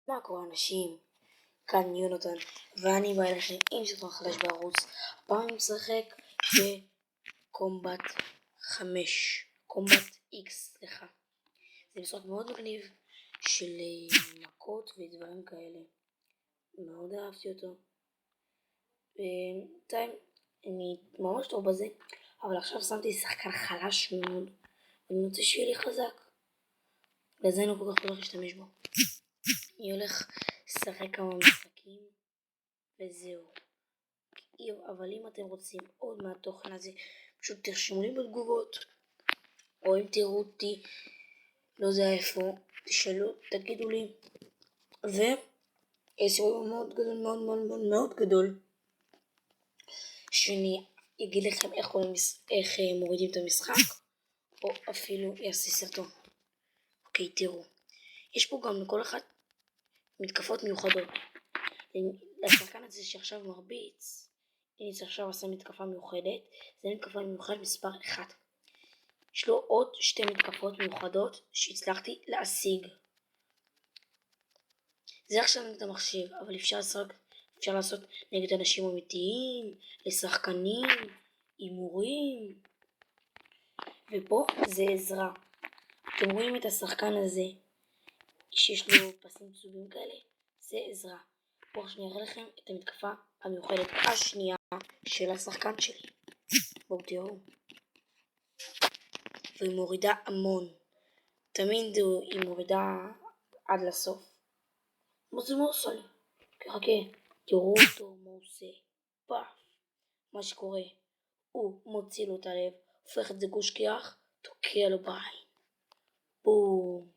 מה קורה אנשים? כאן יונתן, ואני בא אליכם עם סרטון חדש בערוץ. הפעם אני משחק בקומבט 5, קומבט X, סליחה. זה משחק מאוד מגניב של מכות ודברים כאלה. מאוד אהבתי אותו. בינתיים אני ממש טוב בזה, אבל עכשיו שמתי שחקן חלש מאוד, ואני רוצה שיהיה לי חזק. לזה אני לא כל כך הולך להשתמש בו. אני הולך לשחק כמה משחקים וזהו. אבל אם אתם רוצים עוד מהתוכן הזה, פשוט תרשמו לי בתגובות, או אם תראו אותי לא יודע איפה, תשאלו, תגידו לי, סיבוב מאוד גדול, מאוד מאוד מאוד מאוד גדול, שאני אגיד לכם איך מורידים את המשחק, או אפילו יעשה סרטון. אוקיי, תראו, יש פה גם לכל אחד מתקפות מיוחדות. לשחקן הזה שעכשיו מרביץ, אני עכשיו עושה מתקפה מיוחדת, זה מתקפה מיוחדת מספר 1. יש לו עוד 2 מתקפות מיוחדות שהצלחתי להשיג. זה עכשיו נגד המחשב, אבל אפשר לעשות נגד אנשים אמיתיים, לשחקנים, הימורים. ופה זה עזרה. אתם רואים את השחקן הזה שיש לו פסים צהובים כאלה? זה עזרה. פה שאני אראה לכם את המתקפה המיוחדת השנייה של השחקן שלי. בואו תראו. והיא מורידה המון. תמיד היא מורידה עד לסוף. מה זה עושה לי? חכה, תראו אותו מה עושה. פאף. מה שקורה, הוא מוציא לו את הלב, הופך את זה גוש קרח, תוקע לו בעין. בום.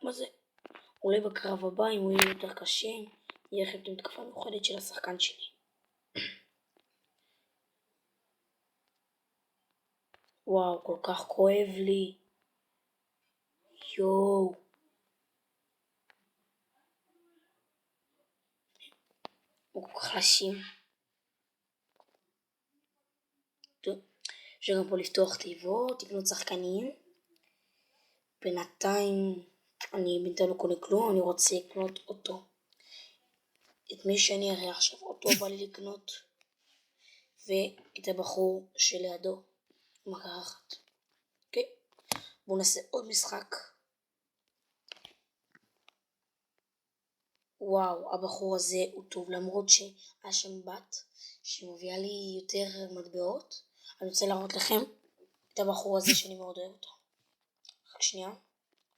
מה זה? אולי בקרב הבא, אם הוא יהיה יותר קשה, יהיה לכם את המתקפה המיוחדת של השחקן שלי. וואו, כל כך כואב לי. יואו. הוא כל כך חלשים. טוב, אפשר גם פה לפתוח תיבות, לקנות שחקנים. בינתיים אני בינתיים לא קונה כלום, אני רוצה לקנות אותו. את מי שאני אראה עכשיו, אותו בא לי לקנות. ואת הבחור שלידו. מכה אחת. אוקיי? בואו נעשה עוד משחק. וואו, הבחור הזה הוא טוב, למרות שהיה שם בת שמביאה לי יותר מטבעות. אני רוצה להראות לכם את הבחור הזה שאני מאוד אוהב אותו. רק שנייה,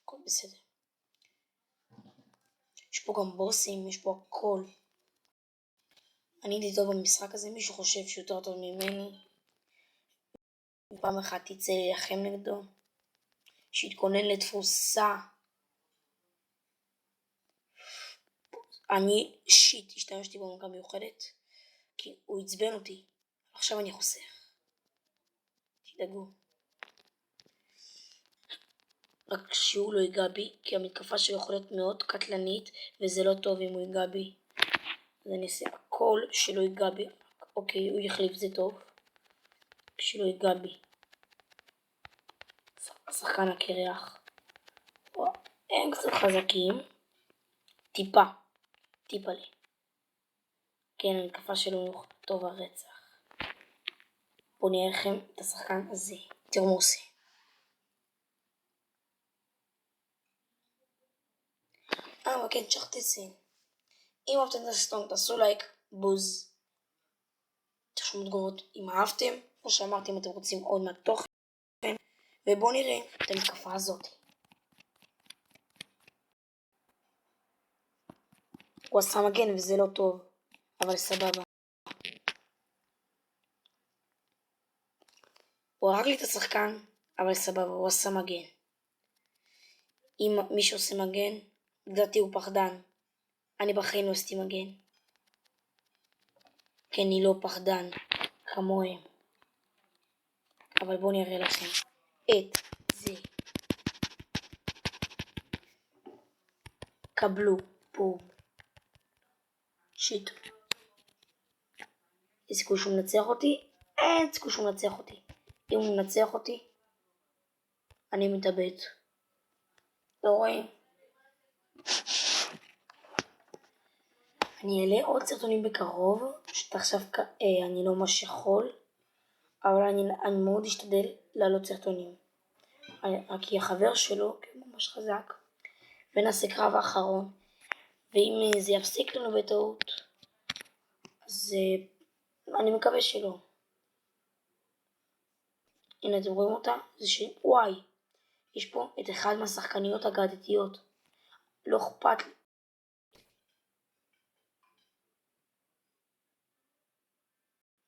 הכל בסדר. יש פה גם בוסים, יש פה הכל. אני הייתי טוב במשחק הזה, מישהו חושב שהוא יותר טוב ממני. פעם אחת תצא להילחם נגדו, שיתכונן לתפוסה. אני השתמשתי במכה מיוחדת, כי הוא עצבן אותי. עכשיו אני חוסך. תדאגו. רק שהוא לא ייגע בי, כי המתקפה שלו יכולה להיות מאוד קטלנית, וזה לא טוב אם הוא ייגע בי. אז אני אעשה הכל שלא ייגע בי. אוקיי, הוא יחליף, זה טוב. שלא ייגע בי. השחקן הקרח. הם קצת חזקים. טיפה לי. כן, המתקפה שלו טוב הרצח. בואו נראה לכם את השחקן הזה. תראו מה עושה. כן, שכחתי את זה. אם אהבתם את הסרטון, תעשו לייק, בוז. תרשמו תגובות אם אהבתם, כמו שאמרתי, אם אתם רוצים עוד מהתוכן. ובואו נראה את המתקפה הזאת. הוא עשה מגן וזה לא טוב, אבל סבבה. הוא הרג לי את השחקן, אבל סבבה, הוא עשה מגן. אם מישהו עושה מגן, לדעתי הוא פחדן. אני בחיים לא עשיתי מגן. כי אני לא פחדן כמוהם. אבל בואו נראה לכם את זה. קבלו בום. שיט. יש סיכוי שהוא מנצח אותי? אין סיכוי שהוא מנצח אותי. אם הוא מנצח אותי, אני מתאבד. לא רואים. אני אעלה עוד סרטונים בקרוב, פשוט עכשיו אני לא ממש יכול, אבל אני מאוד אשתדל לעלות סרטונים. כי החבר שלו ממש חזק, ונעשה קרב האחרון, ואם זה יפסיק לנו בטעות, אז אני מקווה שלא. הנה אתם רואים אותה? זה וואי, יש פה את אחד מהשחקניות האגדתיות. לא אכפת לי.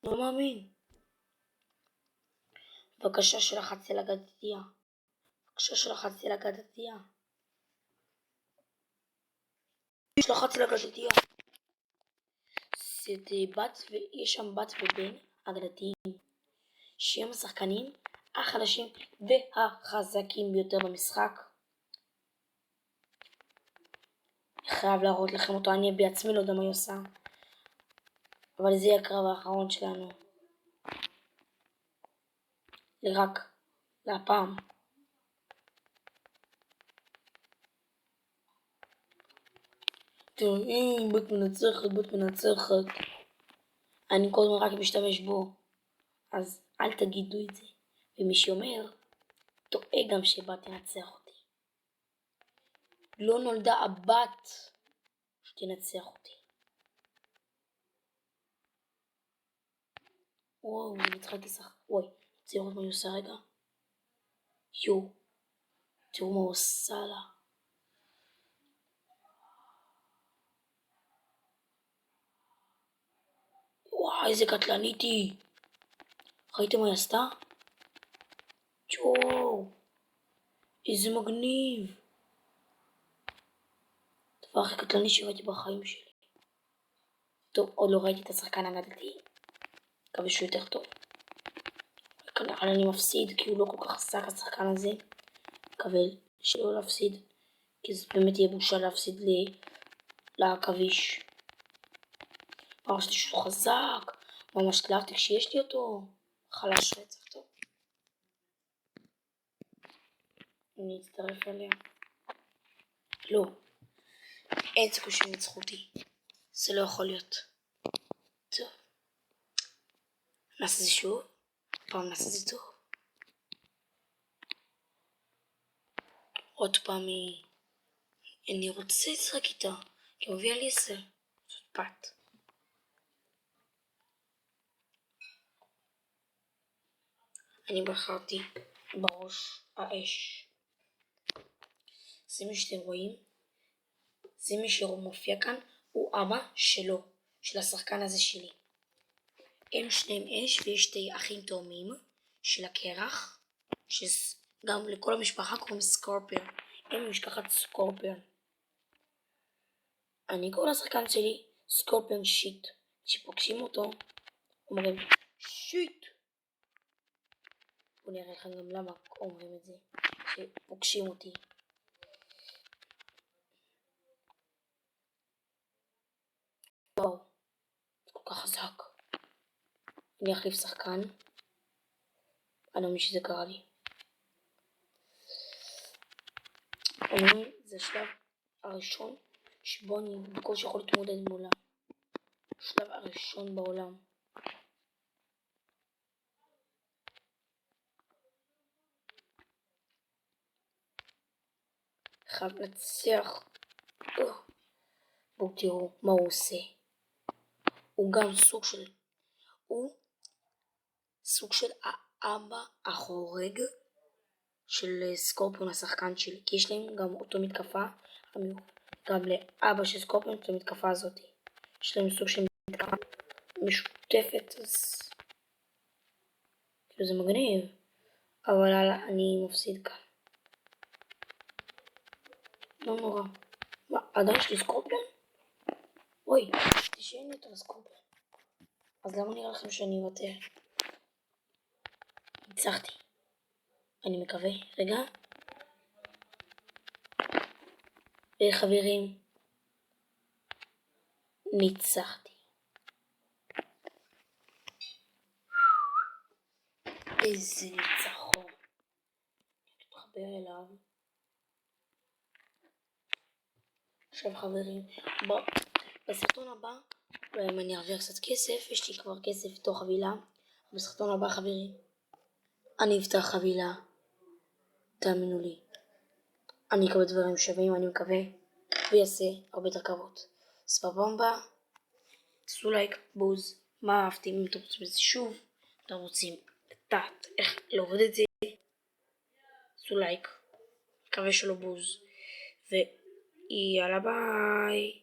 לא מאמין. בבקשה שלחצתי על אגדתיה. שלחצתי על אגדתיה. יש שם בת ובן אגדתיים, שהם השחקנים החדשים והחזקים ביותר במשחק. חייב להראות לכם אותו, אני בעצמי לא יודע מה היא עושה, אבל זה יהיה הקרב האחרון שלנו. רק להפעם. בת מנצחת. אני כל הזמן רק משתמש בו, אז אל תגידו את זה. ומי שאומר, טועה גם שבת תנצח אותי. לא נולדה הבת שתנצח אותי. וואו, אני צריכה לשחק. וואי, רוצה לראות מה היא עושה רגע? תראו מה הוא עושה לה. וואי, איזה קטלנית היא. ראיתם מה היא עשתה? איזה מגניב. דבר הכי קטלני שראיתי בחיים שלי. טוב, עוד לא ראיתי את השחקן האגדתי. מקווה שהוא יותר טוב. כנראה אני מפסיד, כי הוא לא כל כך חזק השחקן הזה. מקווה שלא להפסיד, כי זה באמת יהיה בושה להפסיד לעכביש. ממש שהוא חזק, ממש התלהבתי כשיש לי אותו. חלש רצח טוב. אני אצטרף אליה. לא. אין סיכוי שהם ניצחו אותי. זה לא יכול להיות. טוב. נעשה זה שוב. פעם נעשה זה טוב. עוד פעם אני רוצה לשחק איתה. כי הוא מביא לי 10. זאת בת. אני בחרתי בראש האש. זה מי שאתם רואים. זה מי שמופיע כאן. הוא אבא שלו. של השחקן הזה שלי. הם שניהם אש ויש שתי אחים תאומים של הקרח. שגם לכל המשפחה קוראים סקורפיון. הם משפחת סקורפיון. אני קורא לשחקן שלי סקורפיון שיט. כשפוגשים אותו אומרים שיט. בואו נראה לכם גם למה אומרים את זה כשפוגשים אותי. וואו, זה כל כך חזק. אני אחליף שחקן. אני לא מבין שזה קרה לי. זה השלב הראשון שבו אני בקושי יכול להתמודד מולה. השלב הראשון בעולם. חייב לנצח. בואו תראו מה הוא עושה. הוא גם סוג של האבא החורג של סקורפיון השחקן שלי. כי יש להם גם אותו מתקפה. גם לאבא של סקורפיון את המתקפה הזאת. יש להם סוג של מתקפה משותפת. אז זה מגניב. אבל אני מפסיד כאן. לא נורא. מה, עדיין יש לי סקורפיון? אוי, חשבתי שאין לי יותר סקורפיון. אז למה נראה לכם שאני אוותר? ניצחתי. אני מקווה. רגע. חברים. ניצחתי. איזה ניצחון. נתחבר אליו. עכשיו חברים, בסרטון הבא אני ארוויח קצת כסף, יש לי כבר כסף בתוך חבילה. בסרטון הבא חברים, אני אפתח חבילה, תאמינו לי, אני אקבל דברים שווים, אני מקווה, ויעשה הרבה תרכבות. סבבה, תעשו לייק, בוז, מה אהבתם, אם אתם רוצים את זה שוב, אתם רוצים לדעת איך להוריד את זה, תעשו לייק, מקווה שלא בוז, ויאללה ביי.